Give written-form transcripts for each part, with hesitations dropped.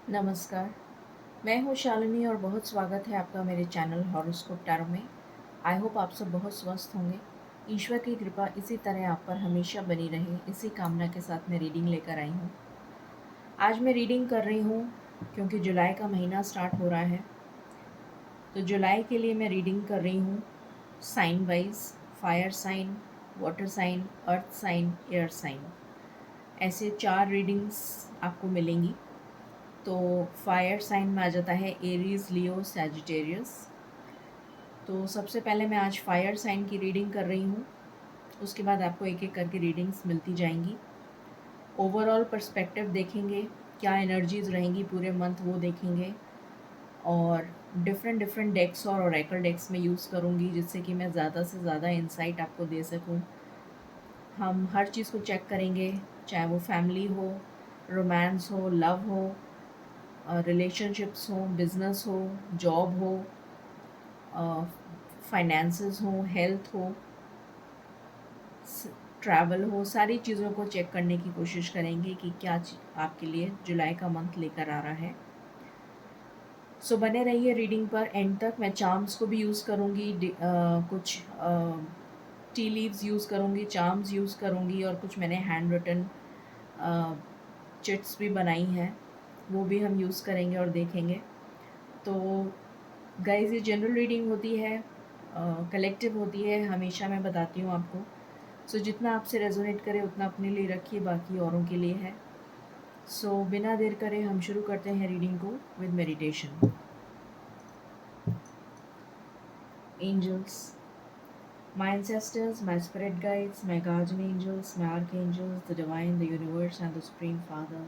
नमस्कार, मैं हूँ शालिनी और बहुत स्वागत है आपका मेरे चैनल हॉरोस्कोप टैरो में। आई होप आप सब बहुत स्वस्थ होंगे। ईश्वर की कृपा इसी तरह आप पर हमेशा बनी रहे, इसी कामना के साथ मैं रीडिंग लेकर आई हूँ। आज मैं रीडिंग कर रही हूँ क्योंकि जुलाई का महीना स्टार्ट हो रहा है, तो जुलाई के लिए मैं रीडिंग कर रही हूँ sign wise, fire sign, water sign, earth sign, air sign. ऐसे 4 रीडिंग्स आपको मिलेंगी। तो फायर साइन में आ जाता है एरीज, लियो, सैजिटेरियस। तो सबसे पहले मैं आज फायर साइन की रीडिंग कर रही हूँ, उसके बाद आपको एक एक करके रीडिंग्स मिलती जाएंगी। ओवरऑल पर्सपेक्टिव देखेंगे, क्या एनर्जीज रहेंगी पूरे मंथ वो देखेंगे। और डिफरेंट डिफरेंट डेक्स और ओरेकल डेक्स में यूज़ करूँगी, जिससे कि मैं ज़्यादा से ज़्यादा इंसाइट आपको दे सकूँ। हम हर चीज़ को चेक करेंगे, चाहे वो फैमिली हो, रोमांस हो, लव हो, रिलेशनशिप्स हो, बिजनेस हो, जॉब हो, फाइनेंसेस हो, हेल्थ हो, ट्रैवल हो। सारी चीज़ों को चेक करने की कोशिश करेंगे कि क्या आपके लिए जुलाई का मंथ लेकर आ रहा है। सो बने रहिए रीडिंग पर एंड तक। मैं चार्म्स को भी यूज़ करूँगी, कुछ टी लीव्स यूज़ करूँगी, चार्म्स यूज़ करूँगी, और कुछ मैंने हैंड रिटन चिट्स भी बनाई हैं, वो भी हम यूज़ करेंगे और देखेंगे। तो गाइस, ये जनरल रीडिंग होती है, कलेक्टिव होती है, हमेशा मैं बताती हूँ आपको। सो जितना आपसे रेजोनेट करे उतना अपने लिए रखिए, बाकी औरों के लिए है। सो बिना देर करे हम शुरू करते हैं रीडिंग को with meditation. Angels, my ancestors, my spirit guides, my guardian angels, my archangels, the divine, the universe, and the Supreme Father,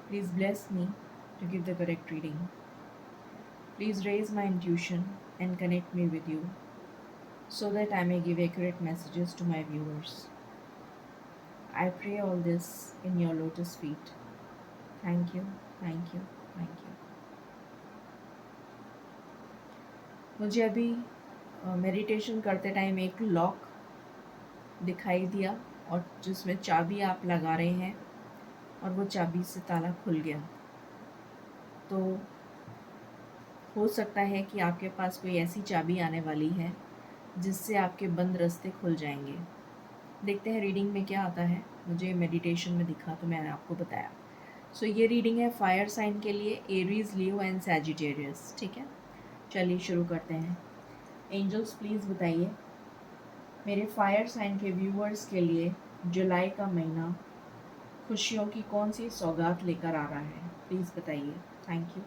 please bless me to give the correct reading. Please raise my intuition and connect me with you so that I may give accurate messages to my viewers. I pray all this in your lotus feet. Thank you, thank you, thank you. मुझे अभी meditation करते time एक lock दिखाई दिया, और जिसमें चाबी आप लगा रहे हैं, और वो चाबी से ताला खुल गया। तो हो सकता है कि आपके पास कोई ऐसी चाबी आने वाली है जिससे आपके बंद रास्ते खुल जाएंगे। देखते हैं रीडिंग में क्या आता है। मुझे मेडिटेशन में दिखा तो मैंने आपको बताया। सो ये रीडिंग है फायर साइन के लिए, एरीज, लियो एंड सैजिटेरियस। ठीक है, चलिए शुरू करते हैं। एंजल्स प्लीज़ बताइए मेरे फायर साइन के व्यूअर्स के लिए जुलाई का महीना खुशियों की कौन सी सौगात लेकर आ रहा है। प्लीज़ बताइए। Thank you.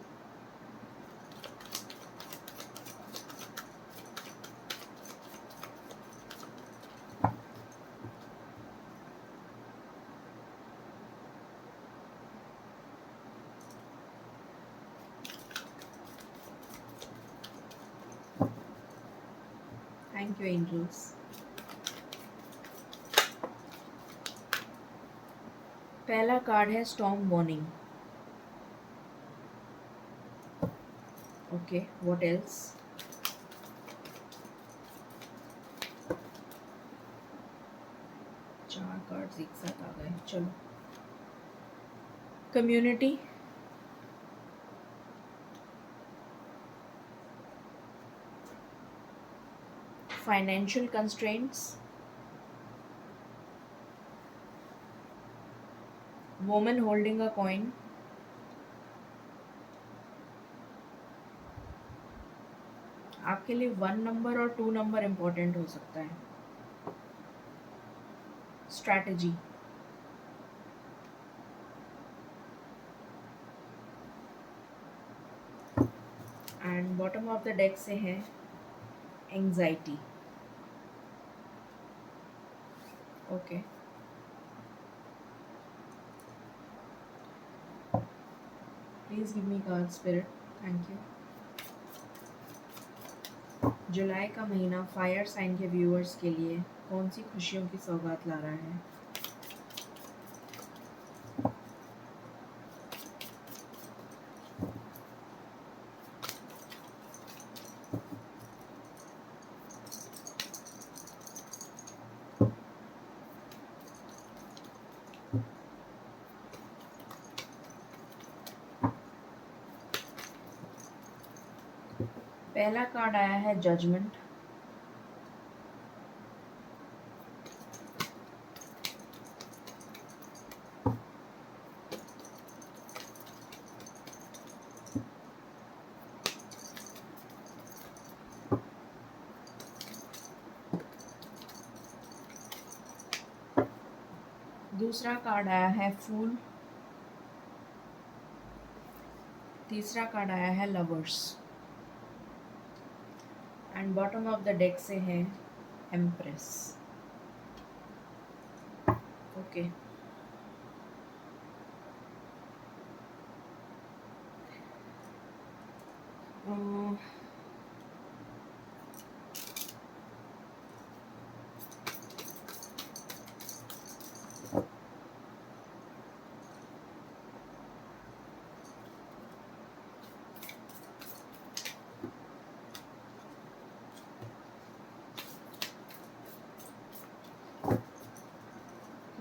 Thank you angels. पहला कार्ड है storm warning. Okay, what else? चार कार्ड्स एक साथ आ गए। चलो, community, financial constraints, woman holding a coin, आपके लिए 1 नंबर और 2 नंबर इम्पोर्टेंट हो सकता है। Strategy, and bottom of the deck से है anxiety. Okay, please give me card spirit. Thank you. जुलाई का महीना फायर साइन के व्यूअर्स के लिए कौन सी खुशियों की सौगात ला रहा है? पहला कार्ड आया है जजमेंट। दूसरा कार्ड आया है फूल। तीसरा कार्ड आया है lovers. And bottom of the deck से है empress. Okay,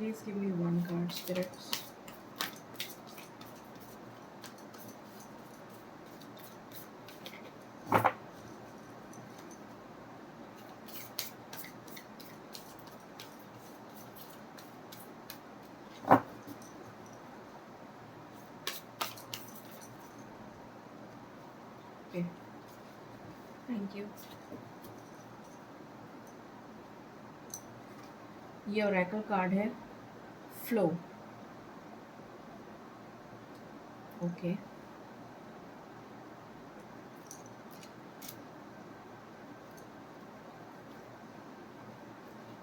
please give me one card, spirits. Okay, thank you. ये ओरेकल कार्ड है flow. Okay,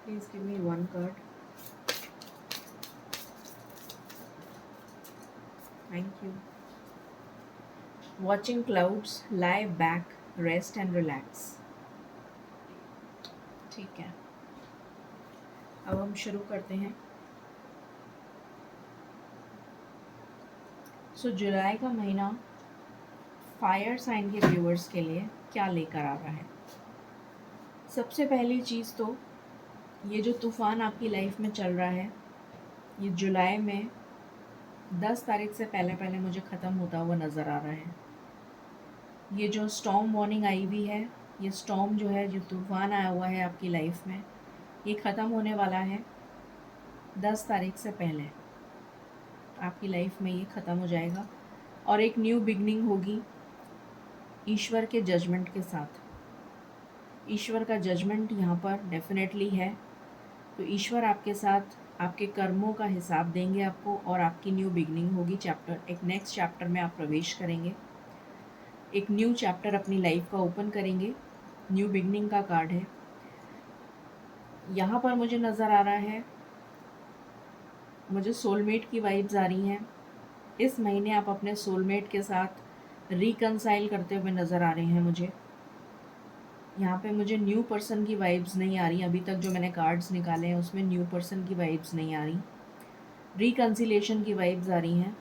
please give me one card. Thank you. Watching clouds, lie back, rest and relax. ठीक है, अब हम शुरू करते हैं। जुलाई का महीना फायर साइन के व्यूअर्स के लिए क्या लेकर आ रहा है। सबसे पहली चीज़ तो ये जो तूफ़ान आपकी लाइफ में चल रहा है, ये जुलाई में 10 तारीख से पहले पहले मुझे ख़त्म होता हुआ नज़र आ रहा है। ये जो स्टॉर्म वार्निंग आई हुई है, ये स्टॉर्म जो है, जो तूफ़ान आया हुआ है आपकी लाइफ में, ये ख़त्म होने वाला है 10 तारीख से पहले। आपकी लाइफ में ये ख़त्म हो जाएगा और एक न्यू बिगनिंग होगी ईश्वर के जजमेंट के साथ। ईश्वर का जजमेंट यहाँ पर डेफिनेटली है। तो ईश्वर आपके साथ आपके कर्मों का हिसाब देंगे आपको और आपकी न्यू बिगनिंग होगी। एक नेक्स्ट चैप्टर में आप प्रवेश करेंगे, एक न्यू चैप्टर अपनी लाइफ का ओपन करेंगे। न्यू बिगनिंग का कार्ड है यहाँ पर। मुझे नज़र आ रहा है, मुझे सोलमेट की वाइब्स आ रही हैं। इस महीने आप अपने सोलमेट के साथ रिकंसाइल करते हुए नज़र आ रहे हैं। मुझे यहाँ पे मुझे न्यू पर्सन की वाइब्स नहीं आ रही। अभी तक जो मैंने कार्ड्स निकाले हैं उसमें न्यू पर्सन की वाइब्स नहीं आ रही, रिकंसिलेशन की वाइब्स आ रही हैं।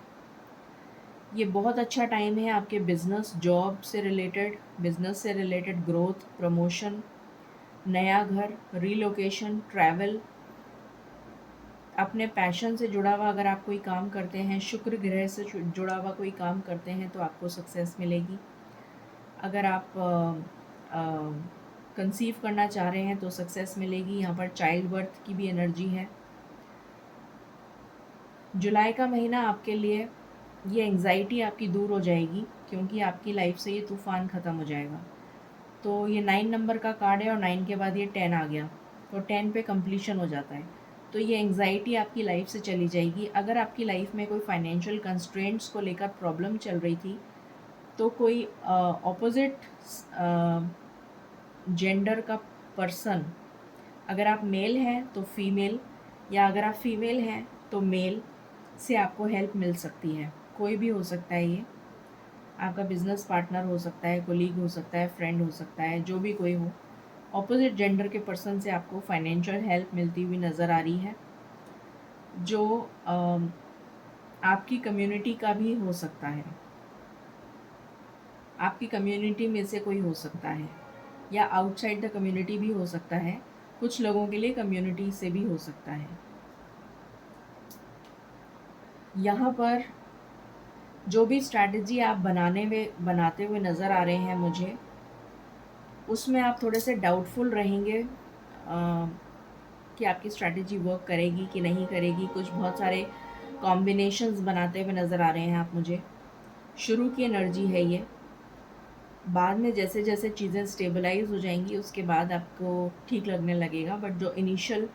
ये बहुत अच्छा टाइम है आपके बिज़नेस, जॉब से रिलेटेड, बिज़नेस से रिलेटेड ग्रोथ, प्रमोशन, नया घर, रीलोकेशन, ट्रैवल, अपने पैशन से जुड़ा हुआ अगर आप कोई काम करते हैं, शुक्र ग्रह से जुड़ा हुआ कोई काम करते हैं तो आपको सक्सेस मिलेगी। अगर आप कंसीव करना चाह रहे हैं तो सक्सेस मिलेगी। यहाँ पर चाइल्ड बर्थ की भी एनर्जी है। जुलाई का महीना आपके लिए ये एंग्जाइटी आपकी दूर हो जाएगी क्योंकि आपकी लाइफ से ये तूफ़ान ख़त्म हो जाएगा। तो ये 9 नंबर का कार्ड है और 9 के बाद ये 10 आ गया, तो 10 पे कंप्लीशन हो जाता है। तो ये एंग्जाइटी आपकी लाइफ से चली जाएगी। अगर आपकी लाइफ में कोई फाइनेंशियल कंस्ट्रेंट्स को लेकर प्रॉब्लम चल रही थी तो कोई ऑपोजिट जेंडर का पर्सन, अगर आप मेल हैं तो फीमेल, या अगर आप फीमेल हैं तो मेल से आपको हेल्प मिल सकती है। कोई भी हो सकता है, ये आपका बिजनेस पार्टनर हो सकता है, कोलीग हो सकता है, फ्रेंड हो सकता है, जो भी कोई हो, ऑपोजिट जेंडर के पर्सन से आपको फाइनेंशियल हेल्प मिलती हुई नज़र आ रही है, जो आपकी कम्युनिटी का भी हो सकता है। आपकी कम्युनिटी में से कोई हो सकता है या आउटसाइड द कम्युनिटी भी हो सकता है। कुछ लोगों के लिए कम्युनिटी से भी हो सकता है। यहाँ पर जो भी स्ट्रैटेजी आप बनाते हुए नज़र आ रहे हैं मुझे, उसमें आप थोड़े से डाउटफुल रहेंगे कि आपकी स्ट्रैटेजी वर्क करेगी कि नहीं करेगी। कुछ बहुत सारे कॉम्बिनेशंस बनाते हुए नज़र आ रहे हैं आप मुझे। शुरू की एनर्जी है ये, बाद में जैसे जैसे चीज़ें स्टेबलाइज हो जाएंगी उसके बाद आपको ठीक लगने लगेगा। बट जो इनिशियल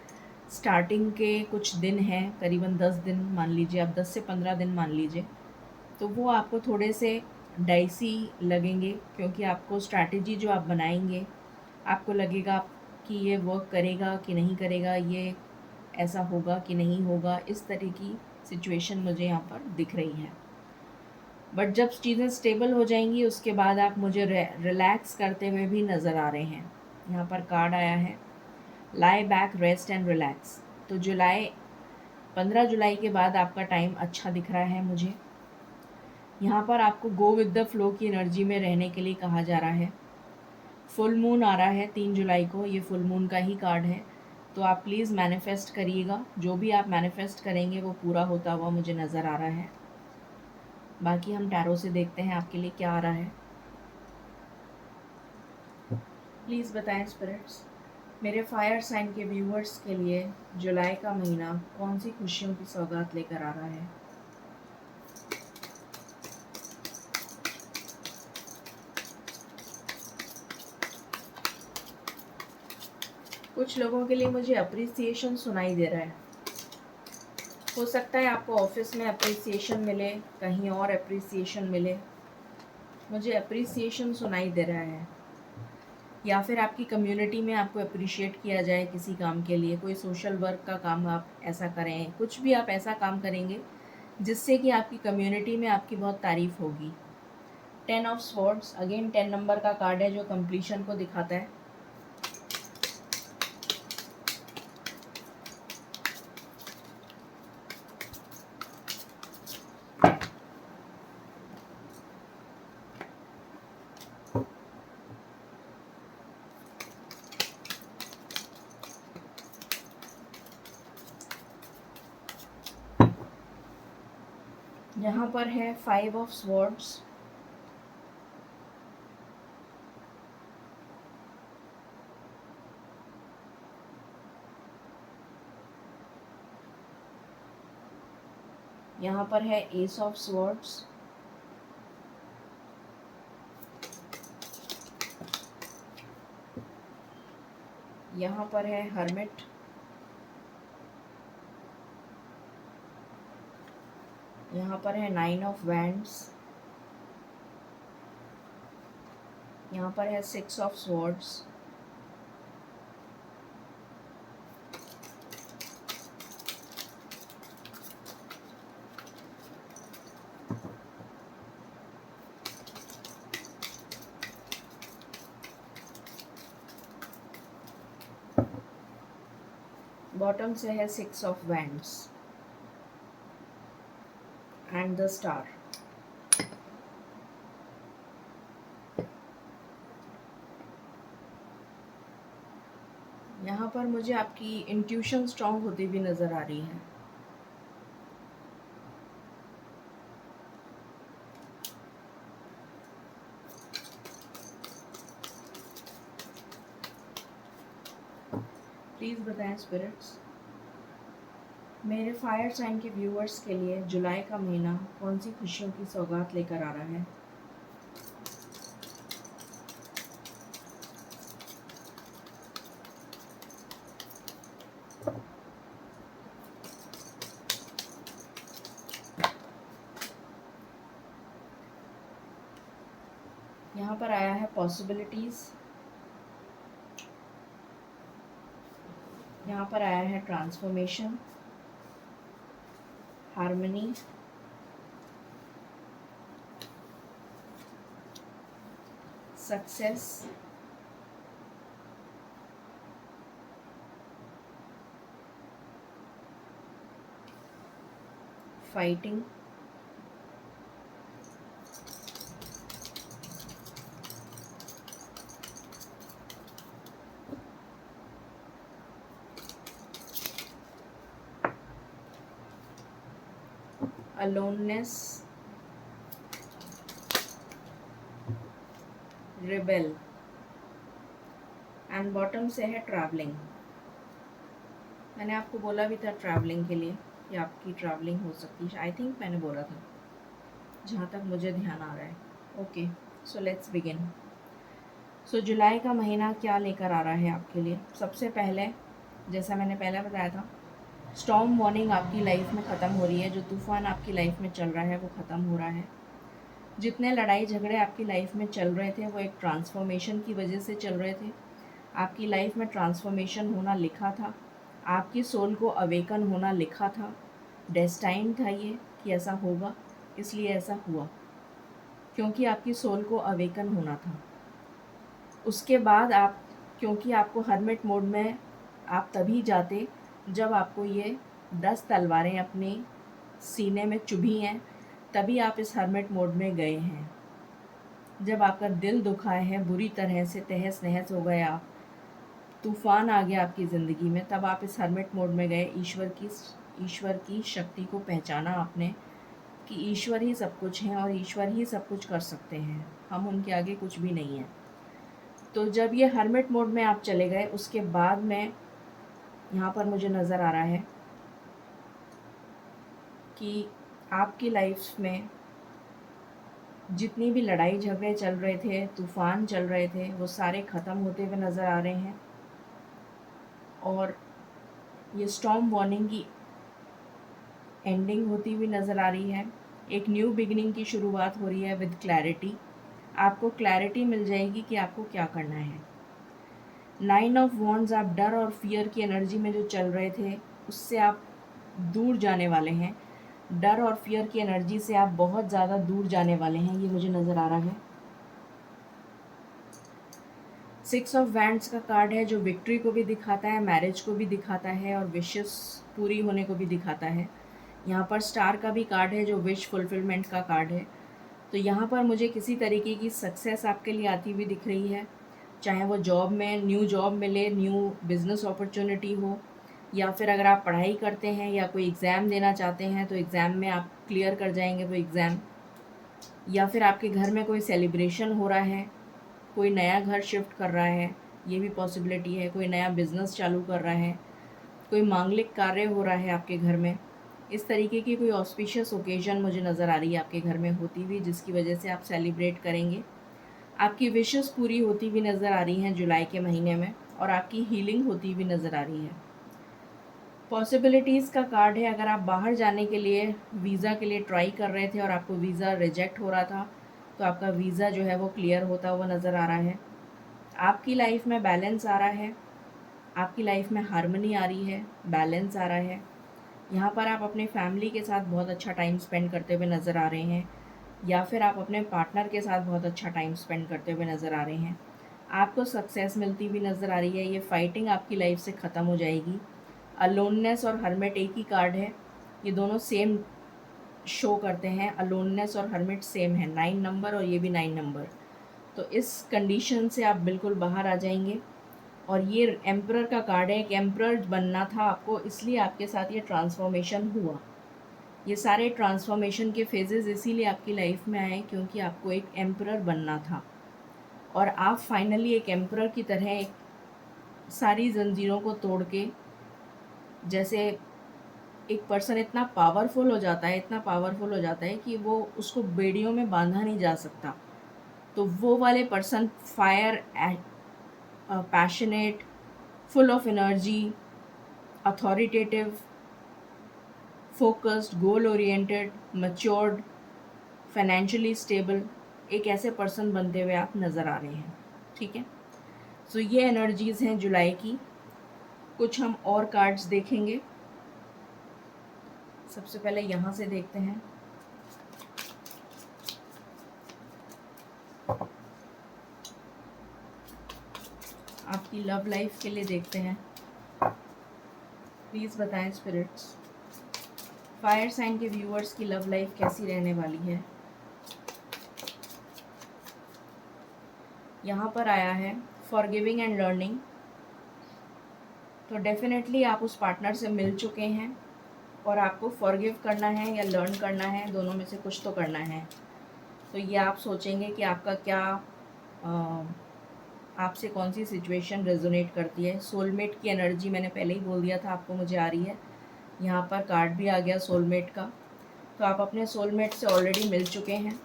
स्टार्टिंग के कुछ दिन हैं, करीबन 10 दिन मान लीजिए, आप 10 से 15 दिन मान लीजिए, तो वो आपको थोड़े से डाइसी लगेंगे, क्योंकि आपको स्ट्रैटेजी जो आप बनाएंगे आपको लगेगा कि ये वर्क करेगा कि नहीं करेगा, ये ऐसा होगा कि नहीं होगा। इस तरह की सिचुएशन मुझे यहाँ पर दिख रही है। बट जब चीज़ें स्टेबल हो जाएंगी उसके बाद आप मुझे रिलैक्स करते हुए भी नज़र आ रहे हैं। यहाँ पर कार्ड आया है लाई बैक, रेस्ट एंड रिलैक्स। तो 15 जुलाई के बाद आपका टाइम अच्छा दिख रहा है मुझे। यहाँ पर आपको गो विद द फ्लो की एनर्जी में रहने के लिए कहा जा रहा है। फुल मून आ रहा है 3 जुलाई को, ये फुल मून का ही कार्ड है। तो आप प्लीज़ मैनिफेस्ट करिएगा, जो भी आप मैनिफेस्ट करेंगे वो पूरा होता हुआ मुझे नज़र आ रहा है। बाकी हम टैरो से देखते हैं आपके लिए क्या आ रहा है। प्लीज़ बताएं स्पिरिट्स, मेरे फायर साइन के व्यूअर्स के लिए जुलाई का महीना कौन सी खुशियों की सौगात लेकर आ रहा है। कुछ लोगों के लिए मुझे अप्रिसिएशन सुनाई दे रहा है। हो सकता है आपको ऑफिस में अप्रिसिएशन मिले, कहीं और अप्रिसिएशन मिले। मुझे अप्रिसिएशन सुनाई दे रहा है, या फिर आपकी कम्युनिटी में आपको अप्रिशिएट किया जाए किसी काम के लिए। कोई सोशल वर्क का काम आप ऐसा करें, कुछ भी आप ऐसा काम करेंगे जिससे कि आपकी कम्युनिटी में आपकी बहुत तारीफ होगी। 10 ऑफ स्वॉर्ड्स, अगेन 10 नंबर का कार्ड है जो कंप्लीशन को दिखाता है। यहाँ पर है 5 ऑफ स्वॉर्ड्स। यहाँ पर है एस ऑफ स्वॉर्ड्स। यहाँ पर है हर्मिट। यहाँ पर है 9 ऑफ वैंड्स। यहाँ पर है 6 ऑफ स्वॉर्ड्स। बॉटम से है 6 of wands and the star. यहाँ पर मुझे आपकी इंट्यूशन स्ट्रांग होती भी नज़र आ रही है। प्लीज़ बताएं स्पिरिट्स, मेरे फायर साइन के व्यूअर्स के लिए जुलाई का महीना कौन सी खुशियों की सौगात लेकर आ रहा है। यहाँ पर आया है पॉसिबिलिटीज़। यहाँ पर आया है transformation, harmony, success, fighting, aloneness, rebel. And bottom से है ट्रैवलिंग। मैंने आपको बोला भी था ट्रैवलिंग के लिए कि आपकी ट्रैवलिंग हो सकती है, आई थिंक मैंने बोला था जहाँ तक मुझे ध्यान आ रहा है। Okay, so let's begin. So जुलाई का महीना क्या लेकर आ रहा है आपके लिए? सबसे पहले, जैसा मैंने पहले बताया था, स्टॉर्म वार्निंग आपकी लाइफ में ख़त्म हो रही है। जो तूफ़ान आपकी लाइफ में चल रहा है वो ख़त्म हो रहा है। जितने लड़ाई झगड़े आपकी लाइफ में चल रहे थे वो एक ट्रांसफॉर्मेशन की वजह से चल रहे थे। आपकी लाइफ में ट्रांसफॉर्मेशन होना लिखा था, आपकी सोल को अवेकन होना लिखा था, डेस्टाइन था ये कि ऐसा होगा, इसलिए ऐसा हुआ क्योंकि आपकी सोल को अवेकन होना था। उसके बाद आप, क्योंकि आपको हर्मिट मोड में आप तभी जाते जब आपको ये 10 तलवारें अपने सीने में चुभी हैं, तभी आप इस हर्मिट मोड में गए हैं। जब आपका दिल दुखा है, बुरी तरह से तहस नहस हो गए आप, तूफ़ान आ गया आपकी ज़िंदगी में, तब आप इस हर्मिट मोड में गए। ईश्वर की शक्ति को पहचाना आपने कि ईश्वर ही सब कुछ हैं और ईश्वर ही सब कुछ कर सकते हैं, हम उनके आगे कुछ भी नहीं हैं। तो जब ये हर्मिट मोड में आप चले गए, उसके बाद में यहाँ पर मुझे नज़र आ रहा है कि आपकी लाइफ में जितनी भी लड़ाई झगड़े चल रहे थे, तूफ़ान चल रहे थे, वो सारे ख़त्म होते हुए नज़र आ रहे हैं। और ये स्टॉर्म वार्निंग की एंडिंग होती हुई नज़र आ रही है। एक न्यू बिगिनिंग की शुरुआत हो रही है विद क्लैरिटी। आपको क्लैरिटी मिल जाएगी कि आपको क्या करना है। 9 ऑफ वॉन्ड्स, आप डर और फियर की एनर्जी में जो चल रहे थे उससे आप दूर जाने वाले हैं। डर और फियर की एनर्जी से आप बहुत ज़्यादा दूर जाने वाले हैं, ये मुझे नज़र आ रहा है। 6 ऑफ वैंड्स का कार्ड है जो विक्ट्री को भी दिखाता है, मैरिज को भी दिखाता है और विशेस पूरी होने को भी दिखाता है। यहाँ पर स्टार का भी कार्ड है जो विश फुलफिलमेंट का कार्ड है। तो यहाँ पर मुझे किसी तरीके की सक्सेस आपके लिए आती हुई दिख रही है, चाहे वो जॉब में न्यू जॉब मिले, न्यू बिज़नेस अपॉर्चुनिटी हो, या फिर अगर आप पढ़ाई करते हैं या कोई एग्ज़ाम देना चाहते हैं तो एग्ज़ाम में आप क्लियर कर जाएंगे वो एग्ज़ाम, या फिर आपके घर में कोई सेलिब्रेशन हो रहा है, कोई नया घर शिफ्ट कर रहा है, ये भी पॉसिबिलिटी है, कोई नया बिज़नेस चालू कर रहा है, कोई मांगलिक कार्य हो रहा है आपके घर में। इस तरीके की कोई ऑस्पिशियस ओकेज़न मुझे नज़र आ रही है आपके घर में होती हुई, जिसकी वजह से आप सेलिब्रेट करेंगे। आपकी विशेस पूरी होती हुई नज़र आ रही हैं जुलाई के महीने में, और आपकी हीलिंग होती हुई नज़र आ रही है। पॉसिबिलिटीज़ का कार्ड है, अगर आप बाहर जाने के लिए वीज़ा के लिए ट्राई कर रहे थे और आपको वीज़ा रिजेक्ट हो रहा था, तो आपका वीज़ा जो है वो क्लियर होता हुआ नज़र आ रहा है। आपकी लाइफ में बैलेंस आ रहा है, आपकी लाइफ में हार्मनी आ रही है, बैलेंस आ रहा है। यहाँ पर आप अपने फैमिली के साथ बहुत अच्छा टाइम स्पेंड करते हुए नज़र आ रहे हैं, या फिर आप अपने पार्टनर के साथ बहुत अच्छा टाइम स्पेंड करते हुए नज़र आ रहे हैं। आपको सक्सेस मिलती हुई नज़र आ रही है, ये फाइटिंग आपकी लाइफ से ख़त्म हो जाएगी। अलोननेस और हर्मिट एक ही कार्ड है, ये दोनों सेम शो करते हैं। अलोननेस और हर्मिट सेम है, 9 नंबर और ये भी 9 नंबर। तो इस कंडीशन से आप बिल्कुल बाहर आ जाएंगे। और ये एम्परर का कार्ड है, एक एम्परर बनना था आपको, इसलिए आपके साथ ये ट्रांसफॉर्मेशन हुआ। ये सारे ट्रांसफॉर्मेशन के फेजेस इसीलिए आपकी लाइफ में आए क्योंकि आपको एक एम्परर बनना था, और आप फाइनली एक एम्परर की तरह एक सारी जंजीरों को तोड़ के, जैसे एक पर्सन इतना पावरफुल हो जाता है, इतना पावरफुल हो जाता है कि वो उसको बेड़ियों में बांधा नहीं जा सकता, तो वो वाले person fire, passionate, full of energy, authoritative, focused, goal oriented, matured, financially stable, एक ऐसे पर्सन बनते हुए आप नज़र आ रहे हैं। ठीक है, सो ये एनर्जीज़ हैं जुलाई की। कुछ हम और कार्ड्स देखेंगे। सबसे पहले यहाँ से देखते हैं। आपकी लव लाइफ के लिए देखते हैं, प्लीज़ बताएं स्पिरिट्स, फायर साइन के व्यूअर्स की लव लाइफ कैसी रहने वाली है। यहाँ पर आया है फॉरगिविंग एंड लर्निंग, तो डेफिनेटली आप उस पार्टनर से मिल चुके हैं और आपको फॉरगिव करना है या लर्न करना है, दोनों में से कुछ तो करना है। तो ये आप सोचेंगे कि आपका क्या आपसे कौन सी सिचुएशन रेजोनेट करती है। सोलमेट की एनर्जी मैंने पहले ही बोल दिया था आपको, मुझे आ रही है। यहाँ पर कार्ड भी आ गया सोलमेट का। तो आप अपने सोलमेट से ऑलरेडी मिल चुके हैं।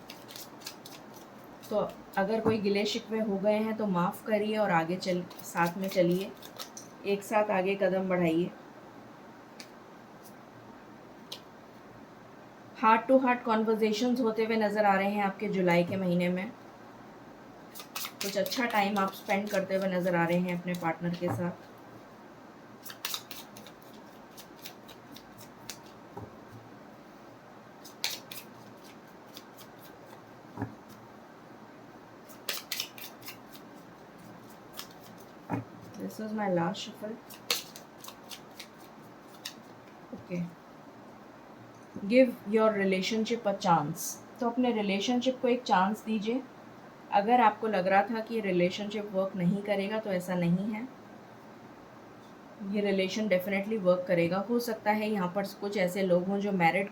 तो अगर कोई गिले शिकवे हो गए हैं तो माफ़ करिए और आगे साथ में चलिए, एक साथ आगे कदम बढ़ाइए। हार्ट टू हार्ट कॉन्वर्जेशंस होते हुए नज़र आ रहे हैं आपके जुलाई के महीने में। कुछ अच्छा टाइम आप स्पेंड करते हुए नज़र आ रहे हैं अपने पार्टनर के साथ। This is my last shuffle. Okay, give your relationship a chance. तो अपने रिलेशनशिप को एक चांस दीजिए। अगर आपको लग रहा था कि ये रिलेशनशिप वर्क नहीं करेगा तो ऐसा नहीं है, ये रिलेशन डेफिनेटली वर्क करेगा। हो सकता है यहाँ पर कुछ ऐसे लोग हों जो मैरिड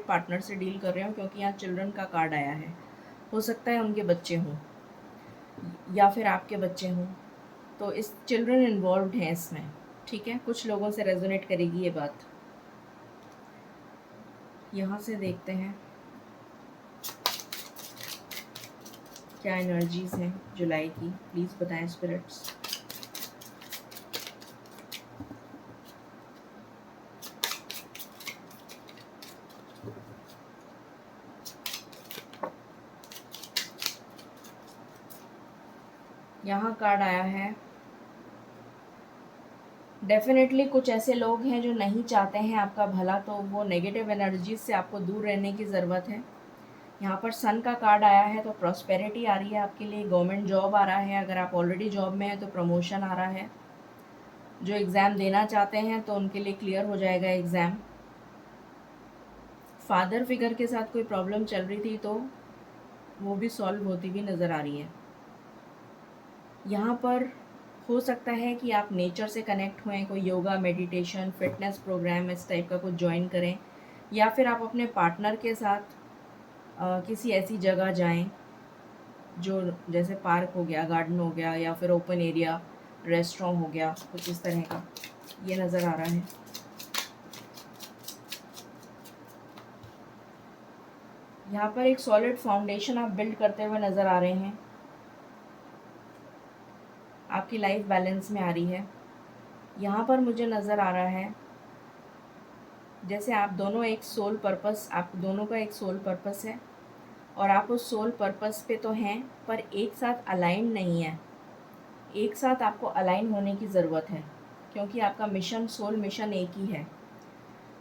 पार्टनर से डील कर रहे हो, क्योंकि यहाँ चिल्ड्रन का कार्ड आया है। हो सकता है उनके बच्चे हों या फिर आपके बच्चे हों, तो इस चिल्ड्रन इन्वॉल्व्ड हैं इसमें। ठीक है, कुछ लोगों से रेजोनेट करेगी ये बात। यहाँ से देखते हैं क्या एनर्जीज हैं जुलाई की, प्लीज़ बताएं स्पिरिट्स। यहाँ कार्ड आया है, डेफिनेटली कुछ ऐसे लोग हैं जो नहीं चाहते हैं आपका भला, तो वो नेगेटिव एनर्जीज से आपको दूर रहने की ज़रूरत है। यहाँ पर सन का कार्ड आया है, तो प्रॉस्पेरिटी आ रही है आपके लिए। गवर्नमेंट जॉब आ रहा है, अगर आप ऑलरेडी जॉब में हैं तो प्रमोशन आ रहा है। जो एग्ज़ाम देना चाहते हैं तो उनके लिए क्लियर हो जाएगा एग्ज़ाम। फादर फिगर के साथ कोई प्रॉब्लम चल रही थी तो वो भी सॉल्व होती हुई नज़र आ रही है। यहाँ पर हो सकता है कि आप नेचर से कनेक्ट हुए, कोई योगा, मेडिटेशन, फिटनेस प्रोग्राम इस टाइप का कुछ ज्वाइन करें, या फिर आप अपने पार्टनर के साथ किसी ऐसी जगह जाएं जो जैसे पार्क हो गया, गार्डन हो गया, या फिर ओपन एरिया, रेस्टोरेंट हो गया, कुछ इस तरह का ये नज़र आ रहा है। यहाँ पर एक सॉलिड फाउंडेशन आप बिल्ड करते हुए नज़र आ रहे हैं। आपकी लाइफ बैलेंस में आ रही है। यहाँ पर मुझे नज़र आ रहा है जैसे आप दोनों एक सोल पर्पस, आप दोनों का एक सोल पर्पस है और आप उस सोल पर्पस पे तो हैं, पर एक साथ अलाइन नहीं है। एक साथ आपको अलाइन होने की ज़रूरत है, क्योंकि आपका मिशन, सोल मिशन एक ही है।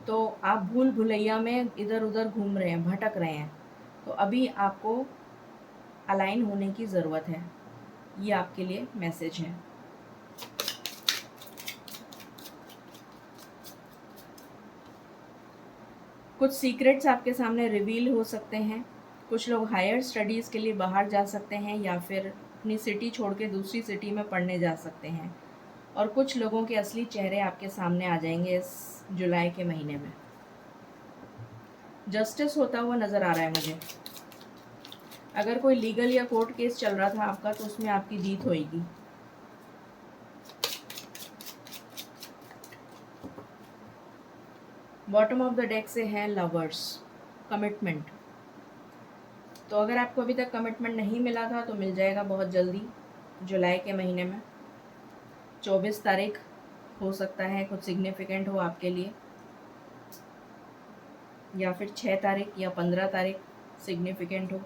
तो आप भूल भुलैया में इधर उधर घूम रहे हैं, भटक रहे हैं, तो अभी आपको अलाइन होने की ज़रूरत है। ये आपके लिए मैसेज है। कुछ सीक्रेट्स आपके सामने रिवील हो सकते हैं। कुछ लोग हायर स्टडीज़ के लिए बाहर जा सकते हैं या फिर अपनी सिटी छोड़ के दूसरी सिटी में पढ़ने जा सकते हैं, और कुछ लोगों के असली चेहरे आपके सामने आ जाएंगे इस जुलाई के महीने में। जस्टिस होता हुआ नज़र आ रहा है मुझे। अगर कोई लीगल या कोर्ट केस चल रहा था आपका तो उसमें आपकी जीत होगी। बॉटम ऑफ द डेक से है लवर्स, कमिटमेंट। तो अगर आपको अभी तक कमिटमेंट नहीं मिला था तो मिल जाएगा बहुत जल्दी जुलाई के महीने में। 24 तारीख हो सकता है कुछ सिग्निफिकेंट हो आपके लिए, या फिर 6 तारीख या 15 तारीख सिग्निफिकेंट हो।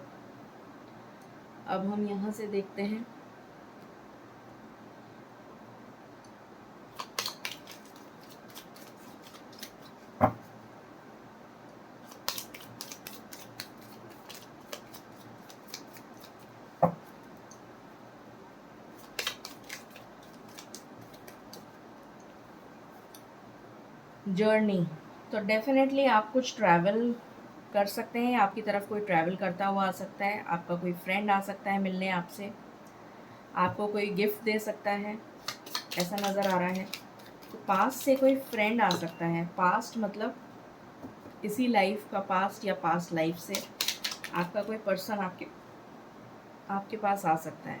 अब हम यहाँ से देखते हैं जर्नी। तो डेफिनेटली आप कुछ ट्रैवल कर सकते हैं, आपकी तरफ कोई ट्रैवल करता हुआ आ सकता है, आपका कोई फ्रेंड आ सकता है मिलने आपसे, आपको कोई गिफ्ट दे सकता है, ऐसा नज़र आ रहा है। तो पास्ट से कोई फ्रेंड आ सकता है, पास्ट मतलब इसी लाइफ का पास्ट या पास्ट लाइफ से आपका कोई पर्सन आपके पास आ सकता है।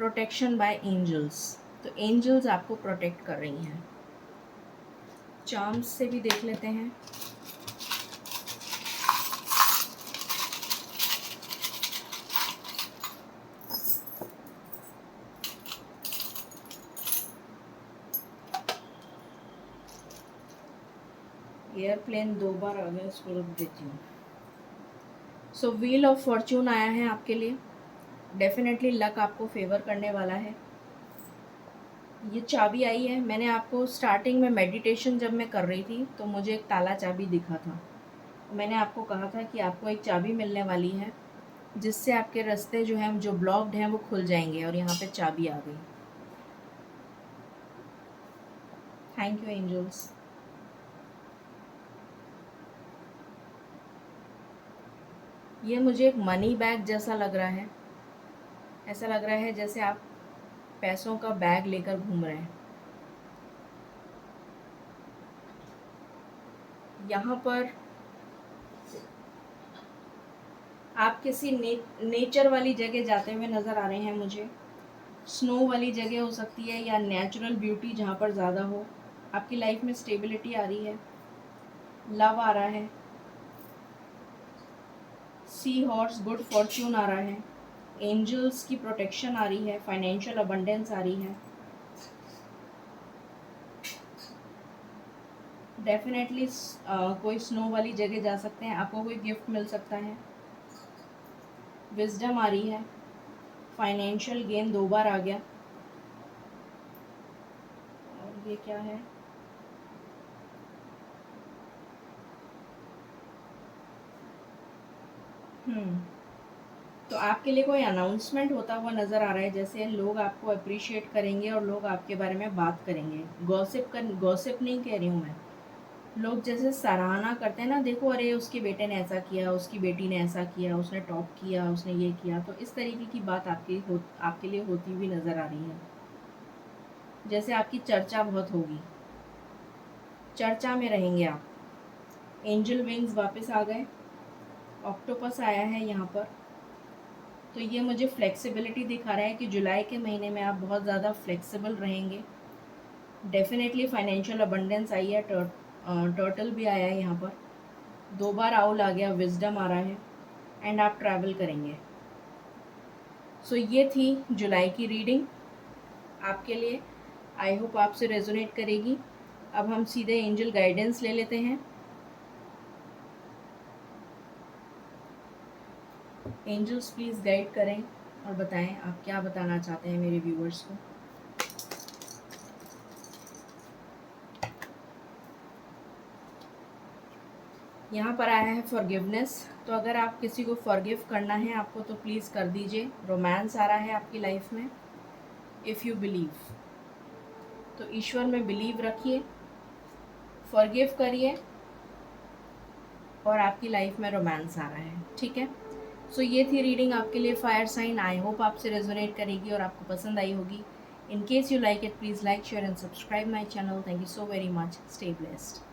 Protection by angels. तो एंजल्स आपको प्रोटेक्ट कर रही हैं। चार्म्स से भी देख लेते हैं। एयरप्लेन 2 बार आ गया, इसको रख देती हूँ। सो व्हील ऑफ फॉर्च्यून आया है आपके लिए। डेफिनेटली लक आपको फेवर करने वाला है। ये चाबी आई है। मैंने आपको स्टार्टिंग में मेडिटेशन जब मैं कर रही थी तो मुझे एक ताला चाबी दिखा था। मैंने आपको कहा था कि आपको एक चाबी मिलने वाली है जिससे आपके रास्ते जो हैं जो ब्लॉक्ड हैं वो खुल जाएंगे, और यहाँ पे चाबी आ गई। Thank you angels. ये मुझे एक मनी बैग जैसा लग रहा है। ऐसा लग रहा है जैसे आप पैसों का बैग लेकर घूम रहे हैं। यहाँ पर आप किसी नेचर वाली जगह जाते हुए नज़र आ रहे हैं मुझे। स्नो वाली जगह हो सकती है या नेचुरल ब्यूटी जहाँ पर ज़्यादा हो। आपकी लाइफ में स्टेबिलिटी आ रही है, लव आ रहा है, सी हॉर्स गुड फॉर्च्यून आ रहा है, एंजल्स की प्रोटेक्शन आ रही है, फाइनेंशियल अबंडेंस आ रही है। डेफिनेटली कोई स्नो वाली जगह जा सकते हैं, आपको कोई गिफ्ट मिल सकता है, विजडम आ रही है, फाइनेंशियल गेन 2 बार आ गया। और ये क्या है? तो आपके लिए कोई अनाउंसमेंट होता हुआ नज़र आ रहा है, जैसे लोग आपको अप्रिशिएट करेंगे और लोग आपके बारे में बात करेंगे। गॉसिप नहीं कह रही हूँ मैं, लोग जैसे सराहना करते हैं ना, देखो अरे उसके बेटे ने ऐसा किया, उसकी बेटी ने ऐसा किया, उसने टॉप किया, उसने ये किया। तो इस तरीके की बात आपके लिए होती हुई नज़र आ रही है। जैसे आपकी चर्चा बहुत होगी, चर्चा में रहेंगे आप। एंजल विंग्स वापस आ गए, ऑक्टोपस आया है यहाँ पर। तो ये मुझे फ्लेक्सिबिलिटी दिखा रहा है कि जुलाई के महीने में आप बहुत ज़्यादा फ्लेक्सिबल रहेंगे। डेफिनेटली फाइनेंशियल अबंडेंस आई है, टर्टल भी आया है यहाँ पर, 2 बार आउल आ गया, विजडम आ रहा है, एंड आप ट्रैवल करेंगे। सो ये थी जुलाई की रीडिंग आपके लिए। आई होप आपसे रेजोनेट करेगी। अब हम सीधे एंजल गाइडेंस ले लेते हैं। एंजल्स प्लीज़ गाइड करें और बताएं आप क्या बताना चाहते हैं मेरे व्यूअर्स को। यहाँ पर आया है फॉरगिवनेस। तो अगर आप किसी को फॉरगिव करना है आपको तो प्लीज़ कर दीजिए। रोमांस आ रहा है आपकी लाइफ में, इफ़ यू बिलीव। तो ईश्वर में बिलीव रखिए, फॉरगिव करिए, और आपकी लाइफ में रोमांस आ रहा है। ठीक है। सो ये थी रीडिंग आपके लिए फायर साइन। आई होप आपसे रेजोनेट करेगी और आपको पसंद आई होगी। In case you like it, please like, share and subscribe my channel. Thank you so very much. Stay blessed.